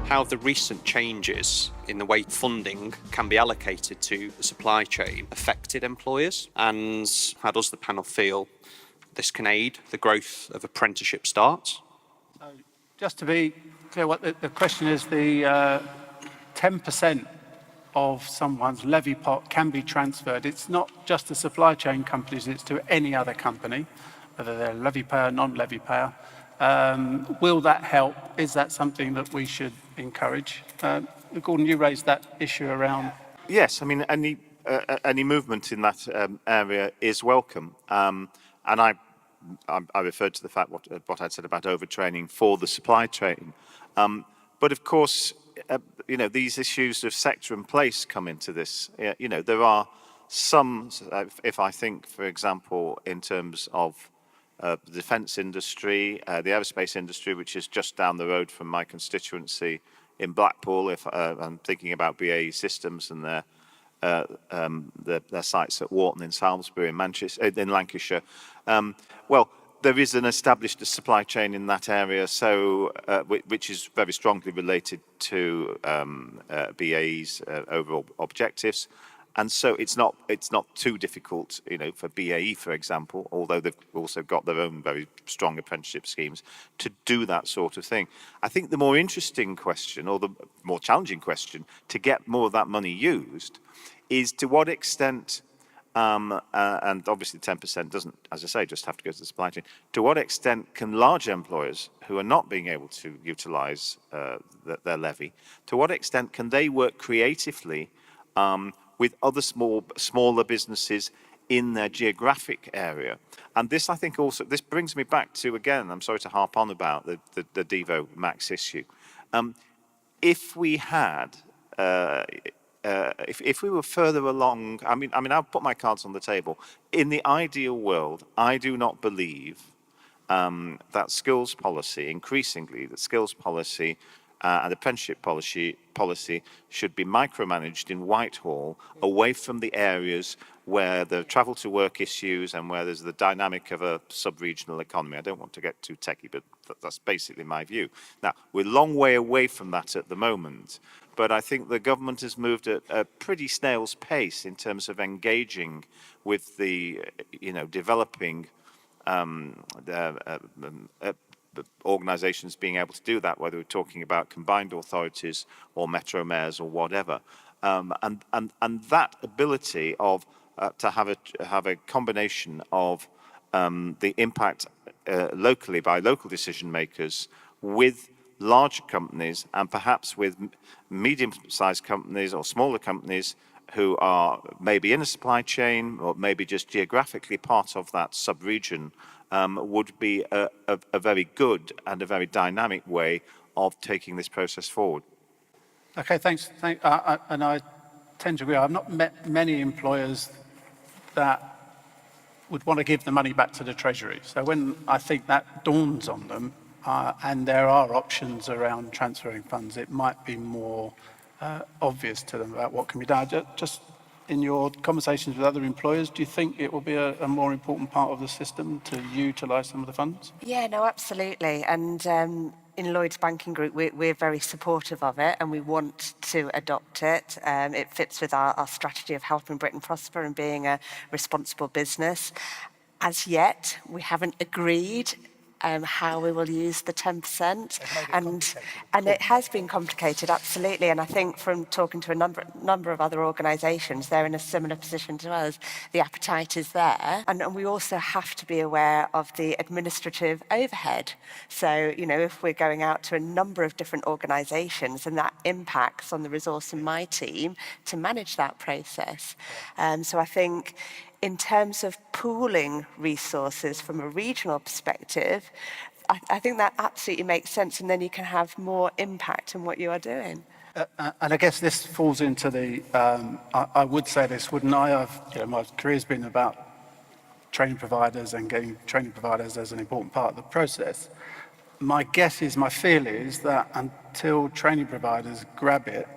How have the recent changes in the way funding can be allocated to the supply chain affected employers? And how does the panel feel this can aid the growth of apprenticeship starts? Just to be clear, what the question is, the 10% of someone's levy pot can be transferred. It's not just to supply chain companies, it's to any other company, whether they're levy payer, non-levy payer. Will that help? Is that something that we should encourage? Gordon, you raised that issue around. Yes, I mean, any movement in that area is welcome. And I referred to the fact what I'd said about overtraining for the supply chain. But of course, these issues of sector and place come into this. There are some, if I think, for example, in terms of the defence industry, the aerospace industry, which is just down the road from my constituency in Blackpool, if I'm thinking about BAE Systems and their sites at Wharton in Salisbury in Lancashire. Well, there is an established supply chain in that area, so which is very strongly related to BAE's overall objectives. And so it's not too difficult, for BAE, for example, although they've also got their own very strong apprenticeship schemes, to do that sort of thing. I think the more interesting question, or the more challenging question, to get more of that money used, is to what extent, and obviously 10% doesn't, as I say, just have to go to the supply chain, to what extent can large employers who are not being able to utilise their levy, to what extent can they work creatively with other smaller businesses in their geographic area? And this, I think, also, this brings me back to, again, I'm sorry to harp on about the Devo Max issue. If we had, if we were further along, I mean, I'll put my cards on the table. In the ideal world, I do not believe that skills policy, increasingly, that skills policy and apprenticeship policy should be micromanaged in Whitehall, away from the areas where the travel to work issues and where there's the dynamic of a sub-regional economy. I don't want to get too techie, but that's basically my view. Now, we're a long way away from that at the moment, but I think the government has moved at a pretty snail's pace in terms of engaging with the, developing organisations being able to do that, whether we're talking about combined authorities or metro mayors or whatever, and that ability of to have a combination of the impact locally by local decision makers with large companies and perhaps with medium-sized companies or smaller companies who are maybe in a supply chain or maybe just geographically part of that sub-region, would be a very good and a very dynamic way of taking this process forward. Okay, thanks. And I tend to agree. I've not met many employers that would want to give the money back to the Treasury. So when I think that dawns on them, and there are options around transferring funds, it might be more obvious to them about what can be done. Just in your conversations with other employers, do you think it will be a more important part of the system to utilise some of the funds? Yeah, no, absolutely. And in Lloyd's Banking Group, we're very supportive of it and we want to adopt it. It fits with our strategy of helping Britain prosper and being a responsible business. As yet, we haven't agreed how we will use the 10%, and it has been complicated, absolutely. And I think from talking to a number of other organisations, they're in a similar position to us. The appetite is there, and we also have to be aware of the administrative overhead. So, if we're going out to a number of different organisations, and that impacts on the resource in my team to manage that process. So I think, in terms of pooling resources from a regional perspective, I think that absolutely makes sense, and then you can have more impact in what you are doing. And I guess this falls into the, I would say this, wouldn't I? My career's been about training providers and getting training providers as an important part of the process. My feel is that until training providers grab it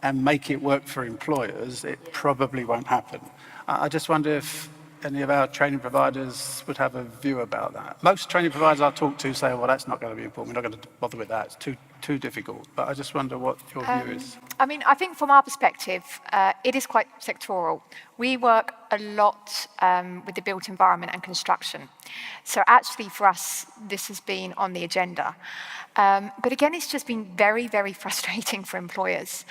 and make it work for employers, it probably won't happen. I just wonder if any of our training providers would have a view about that. Most training providers I talk to say, well, that's not going to be important. We're not going to bother with that. It's too difficult, but I just wonder what your view is. I mean, I think from our perspective, it is quite sectoral. We work a lot with the built environment and construction. So actually for us, this has been on the agenda. But again, it's just been very, very frustrating for employers.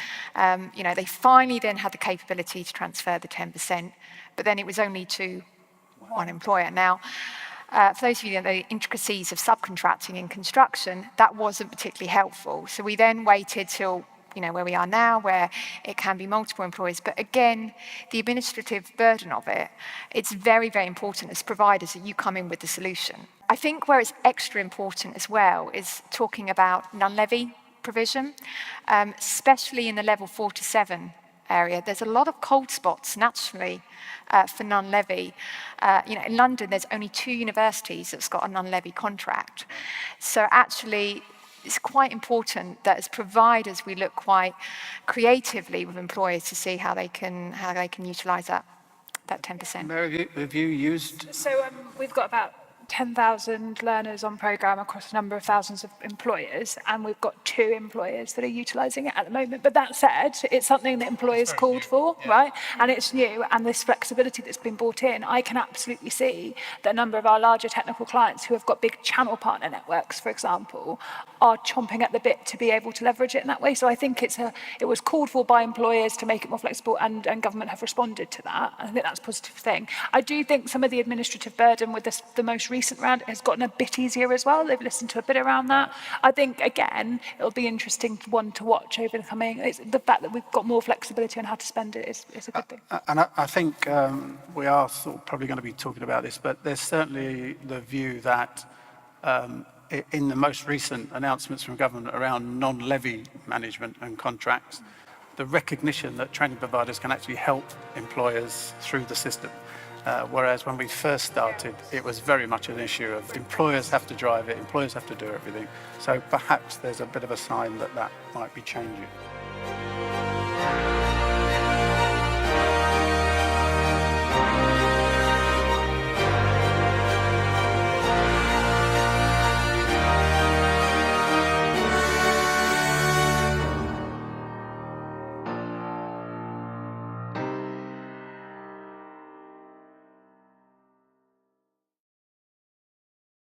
You know, they finally then had the capability to transfer the 10%, but then it was only to one employer. Now, for those of you that know the intricacies of subcontracting in construction, that wasn't particularly helpful. So we then waited till, you know, where we are now, where it can be multiple employers. But again, the administrative burden of it, it's very, very important as providers that you come in with the solution. I think where it's extra important as well is talking about non-levy provision, especially in the level 4 to 7 area. There's a lot of cold spots nationally for non-levy. You know, in London, there's only 2 universities that's got a non-levy contract. So actually, it's quite important that as providers, we look quite creatively with employers to see how they can utilise that 10%. Mary, have you used? So we've got about 10,000 learners on programme across a number of thousands of employers, and we've got 2 employers that are utilising it at the moment. But that said, it's something that employers called for, right? And it's new, and this flexibility that's been brought in, I can absolutely see that a number of our larger technical clients who have got big channel partner networks, for example, are chomping at the bit to be able to leverage it in that way. So I think it was called for by employers to make it more flexible, and government have responded to that. I think that's a positive thing. I do think some of the administrative burden with the most recent round has gotten a bit easier as well. They've listened to a bit around that. I think, again, it'll be interesting one to watch over the coming. The fact that we've got more flexibility on how to spend it is a good thing. And I think we are sort of probably going to be talking about this, but there's certainly the view that in the most recent announcements from government around non-levy management and contracts, the recognition that training providers can actually help employers through the system. Whereas when we first started, it was very much an issue of employers have to drive it, employers have to do everything. So perhaps there's a bit of a sign that that might be changing.